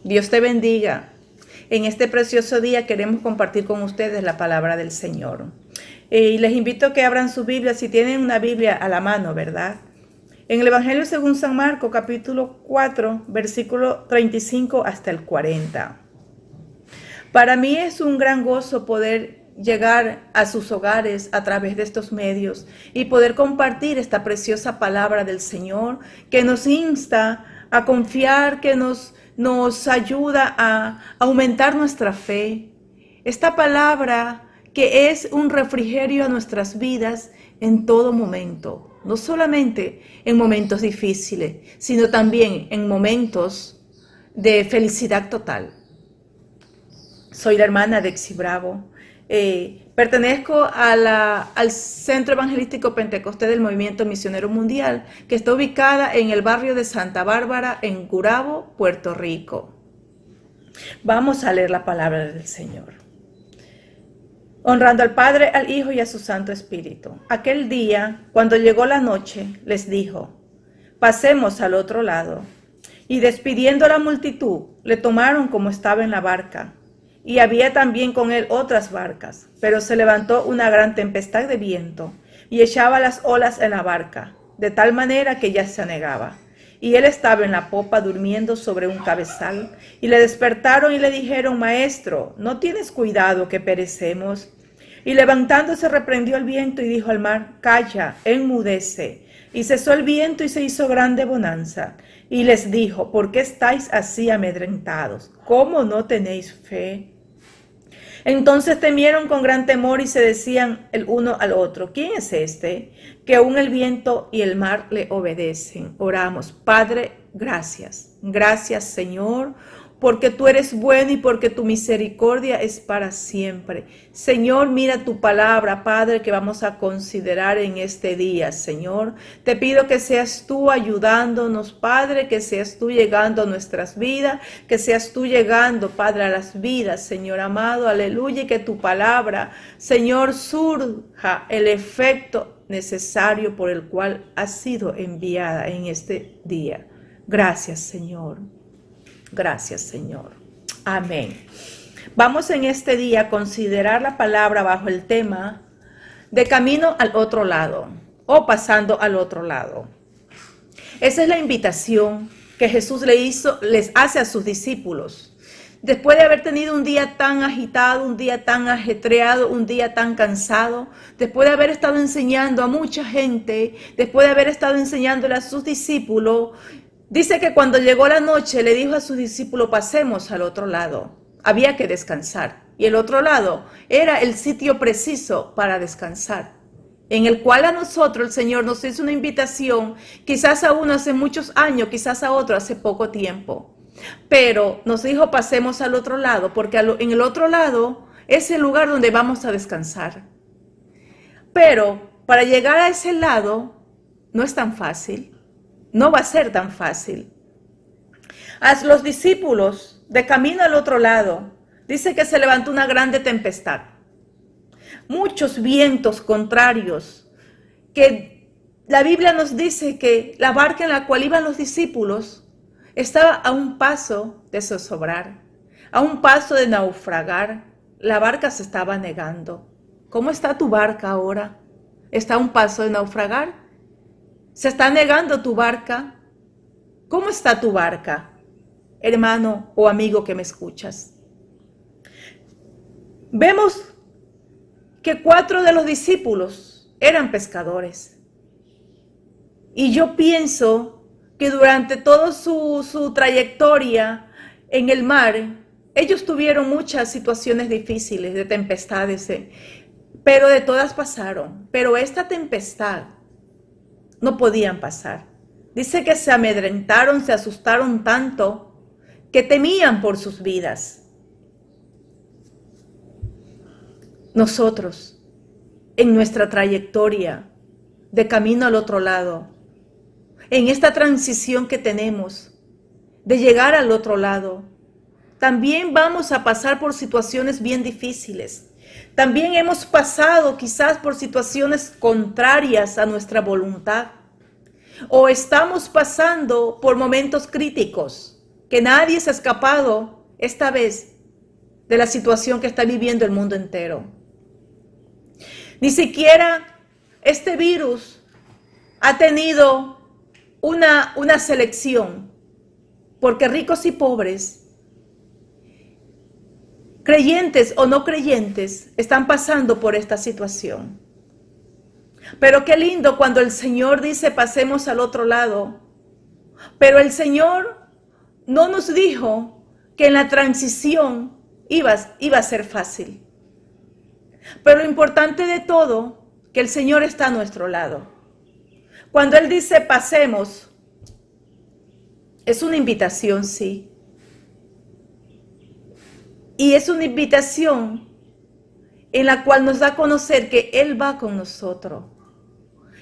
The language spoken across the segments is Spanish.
Dios te bendiga. En este precioso día queremos compartir con ustedes la palabra del Señor. Y les invito a que abran su Biblia, si tienen una Biblia a la mano, ¿verdad? En el Evangelio según San Marcos, capítulo 4, versículo 35 hasta el 40. Para mí es un gran gozo poder llegar a sus hogares a través de estos medios y poder compartir esta preciosa palabra del Señor que nos insta a confiar, que nos ayuda a aumentar nuestra fe. Esta palabra que es un refrigerio a nuestras vidas en todo momento, no solamente en momentos difíciles, sino también en momentos de felicidad total. Soy la hermana Dexy Bravo. Pertenezco al Centro Evangelístico Pentecostés del Movimiento Misionero Mundial, que está ubicada en el barrio de Santa Bárbara, en Gurabo, Puerto Rico. Vamos a leer la palabra del Señor. Honrando al Padre, al Hijo y a su Santo Espíritu. Aquel día, cuando llegó la noche, les dijo: pasemos al otro lado. Y despidiendo a la multitud, le tomaron como estaba en la barca. Y había también con él otras barcas, pero se levantó una gran tempestad de viento y echaba las olas en la barca, de tal manera que ya se anegaba. Y él estaba en la popa durmiendo sobre un cabezal, y le despertaron y le dijeron: Maestro, ¿no tienes cuidado que perecemos? Y levantándose reprendió el viento y dijo al mar: Calla, enmudece. Y cesó el viento y se hizo grande bonanza. Y les dijo: ¿por qué estáis así amedrentados? ¿Cómo no tenéis fe? Entonces temieron con gran temor y se decían el uno al otro: ¿quién es este? Que aún el viento y el mar le obedecen. Oramos. Padre, gracias. Gracias, Señor, porque tú eres bueno y porque tu misericordia es para siempre. Señor, mira tu palabra, Padre, que vamos a considerar en este día, Señor. Te pido que seas tú ayudándonos, Padre, que seas tú llegando a nuestras vidas, que seas tú llegando, Padre, a las vidas, Señor amado, aleluya, y que tu palabra, Señor, surja el efecto necesario por el cual ha sido enviada en este día. Gracias, Señor. Gracias, Señor. Amén. Vamos en este día a considerar la palabra bajo el tema de camino al otro lado o pasando al otro lado. Esa es la invitación que Jesús les hace a sus discípulos. Después de haber tenido un día tan agitado, un día tan ajetreado, un día tan cansado, después de haber estado enseñando a mucha gente, después de haber estado enseñándole a sus discípulos, dice que cuando llegó la noche le dijo a sus discípulos: pasemos al otro lado. Había que descansar. Y el otro lado era el sitio preciso para descansar, en el cual a nosotros el Señor nos hizo una invitación, quizás a uno hace muchos años, quizás a otro hace poco tiempo. Pero nos dijo: pasemos al otro lado, porque en el otro lado es el lugar donde vamos a descansar. Pero para llegar a ese lado no es tan fácil. No va a ser tan fácil. A los discípulos, de camino al otro lado, dice que se levantó una grande tempestad. Muchos vientos contrarios, que la Biblia nos dice que la barca en la cual iban los discípulos estaba a un paso de zozobrar, a un paso de naufragar. La barca se estaba negando. ¿Cómo está tu barca ahora? ¿Está a un paso de naufragar? ¿Se está negando tu barca? ¿Cómo está tu barca, hermano o amigo que me escuchas? Vemos que 4 de los discípulos eran pescadores. Y yo pienso que durante toda su trayectoria en el mar, ellos tuvieron muchas situaciones difíciles, de tempestades, pero de todas pasaron. Pero esta tempestad no podían pasar. Dice que se amedrentaron, se asustaron tanto que temían por sus vidas. Nosotros, en nuestra trayectoria de camino al otro lado, en esta transición que tenemos de llegar al otro lado, también vamos a pasar por situaciones bien difíciles. También hemos pasado quizás por situaciones contrarias a nuestra voluntad. O estamos pasando por momentos críticos. que nadie se ha escapado esta vez de la situación que está viviendo el mundo entero. Ni siquiera este virus ha tenido una selección, porque ricos y pobres, creyentes o no creyentes, están pasando por esta situación. Pero qué lindo cuando el Señor dice pasemos al otro lado. Pero el Señor no nos dijo que en la transición iba a ser fácil. Pero lo importante de todo, que el Señor está a nuestro lado. Cuando Él dice pasemos, es una invitación, sí. Y es una invitación en la cual nos da a conocer que Él va con nosotros.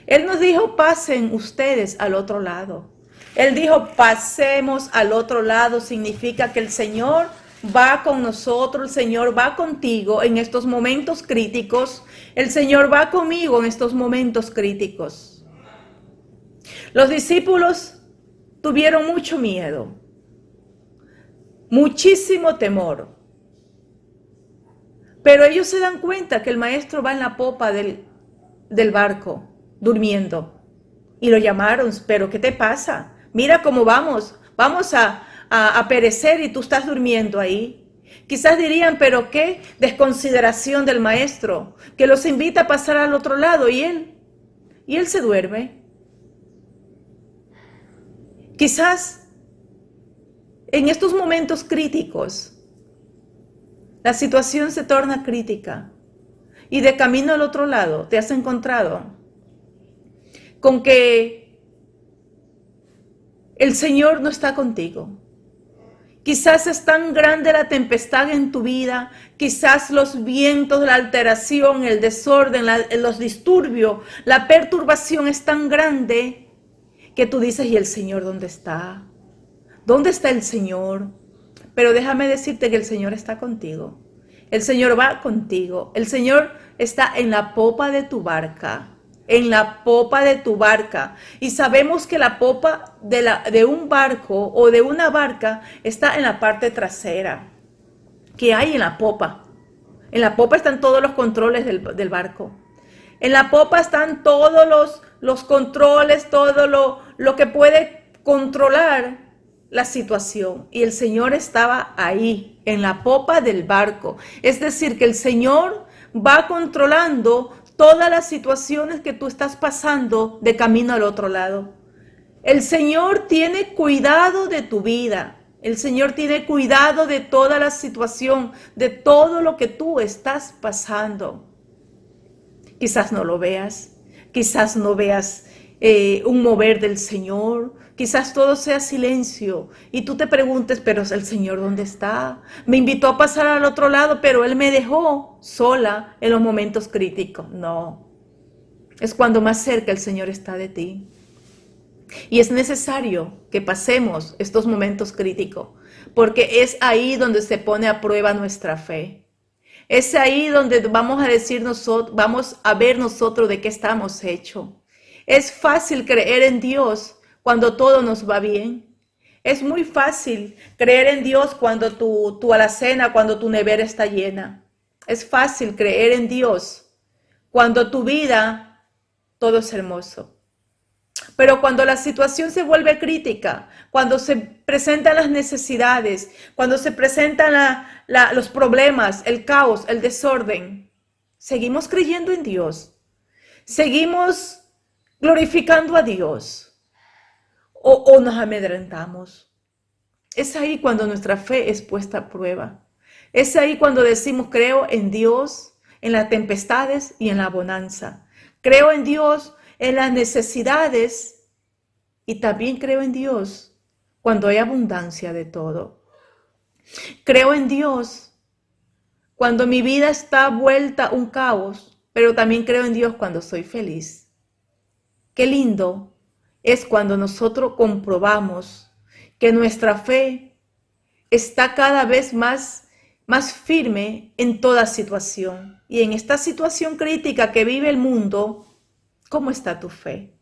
Él nos dijo, pasen ustedes al otro lado. Él dijo, pasemos al otro lado. Significa que el Señor va con nosotros, el Señor va contigo en estos momentos críticos. El Señor va conmigo en estos momentos críticos. Los discípulos tuvieron mucho miedo, muchísimo temor. Pero ellos se dan cuenta que el maestro va en la popa del barco, durmiendo. Y lo llamaron, pero ¿qué te pasa? Mira cómo vamos a perecer y tú estás durmiendo ahí. Quizás dirían, pero qué desconsideración del maestro, que los invita a pasar al otro lado y él se duerme. Quizás en estos momentos críticos, la situación se torna crítica y de camino al otro lado te has encontrado con que el Señor no está contigo. Quizás es tan grande la tempestad en tu vida, quizás los vientos, la alteración, el desorden, los disturbios, la perturbación es tan grande que tú dices, ¿y el Señor dónde está? ¿Dónde está el Señor? Pero déjame decirte que el Señor está contigo. El Señor va contigo. El Señor está en la popa de tu barca. En la popa de tu barca. Y sabemos que la popa de un barco o de una barca está en la parte trasera. ¿Qué hay en la popa? En la popa están todos los controles del barco. En la popa están todos los controles, todo lo que puede controlar la situación. Y el Señor estaba ahí, en la popa del barco. Es decir, que el Señor va controlando todas las situaciones que tú estás pasando de camino al otro lado. El Señor tiene cuidado de tu vida. El Señor tiene cuidado de toda la situación, de todo lo que tú estás pasando. Quizás no lo veas, quizás no veas un mover del Señor, quizás todo sea silencio y tú te preguntes, pero el Señor ¿dónde está? Me invitó a pasar al otro lado, pero Él me dejó sola en los momentos críticos. No, es cuando más cerca el Señor está de ti. Y es necesario que pasemos estos momentos críticos, porque es ahí donde se pone a prueba nuestra fe. Es ahí donde vamos a ver nosotros de qué estamos hechos. Es fácil creer en Dios cuando todo nos va bien. Es muy fácil creer en Dios cuando tu alacena, cuando tu nevera está llena. Es fácil creer en Dios cuando tu vida todo es hermoso. Pero cuando la situación se vuelve crítica, cuando se presentan las necesidades, cuando se presentan los problemas, el caos, el desorden, seguimos creyendo en Dios, seguimos glorificando a Dios o nos amedrentamos. Es ahí cuando nuestra fe es puesta a prueba. Es ahí cuando decimos creo en Dios, en las tempestades y en la bonanza. Creo en Dios en las necesidades y también creo en Dios cuando hay abundancia de todo. Creo en Dios cuando mi vida está vuelta un caos, pero también creo en Dios cuando soy feliz. Qué lindo es cuando nosotros comprobamos que nuestra fe está cada vez más firme en toda situación. Y en esta situación crítica que vive el mundo, ¿cómo está tu fe?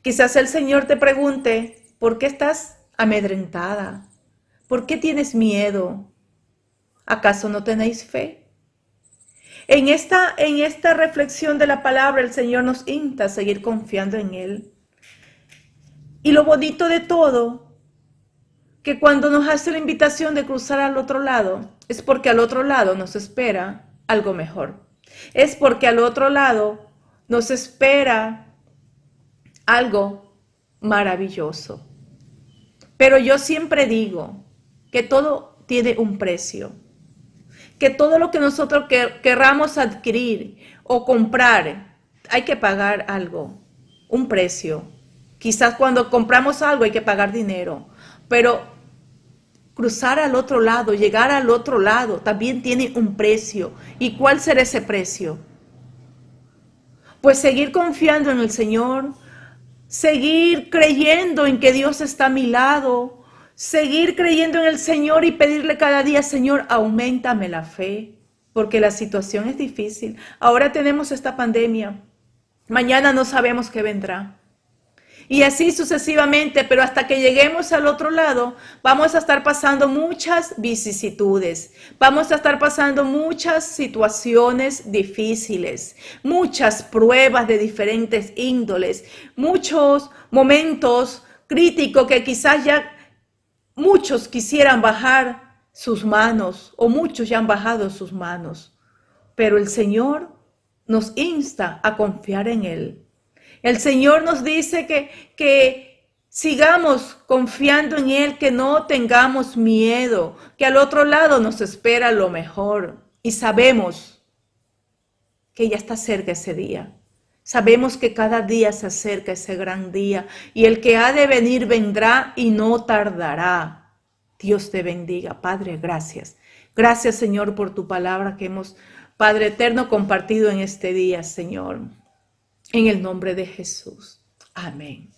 Quizás el Señor te pregunte, ¿por qué estás amedrentada? ¿Por qué tienes miedo? ¿Acaso no tenéis fe? En esta reflexión de la palabra, el Señor nos insta a seguir confiando en Él. Y lo bonito de todo, que cuando nos hace la invitación de cruzar al otro lado, es porque al otro lado nos espera algo mejor. Es porque al otro lado nos espera algo maravilloso. Pero yo siempre digo que todo tiene un precio. Que todo lo que nosotros querramos adquirir o comprar, hay que pagar algo, un precio. Quizás cuando compramos algo hay que pagar dinero, pero cruzar al otro lado, llegar al otro lado, también tiene un precio. ¿Y cuál será ese precio? Pues seguir confiando en el Señor, seguir creyendo en que Dios está a mi lado, seguir creyendo en el Señor y pedirle cada día, Señor, auméntame la fe, porque la situación es difícil. Ahora tenemos esta pandemia, mañana no sabemos qué vendrá. Y así sucesivamente, pero hasta que lleguemos al otro lado, vamos a estar pasando muchas vicisitudes, vamos a estar pasando muchas situaciones difíciles, muchas pruebas de diferentes índoles, muchos momentos críticos que quizás ya muchos quisieran bajar sus manos o muchos ya han bajado sus manos, pero el Señor nos insta a confiar en Él. El Señor nos dice que sigamos confiando en Él, que no tengamos miedo, que al otro lado nos espera lo mejor. Y sabemos que ya está cerca ese día. Sabemos que cada día se acerca ese gran día y el que ha de venir vendrá y no tardará. Dios te bendiga. Padre, gracias. Gracias, Señor, por tu palabra que hemos, Padre eterno, compartido en este día, Señor. En el nombre de Jesús. Amén.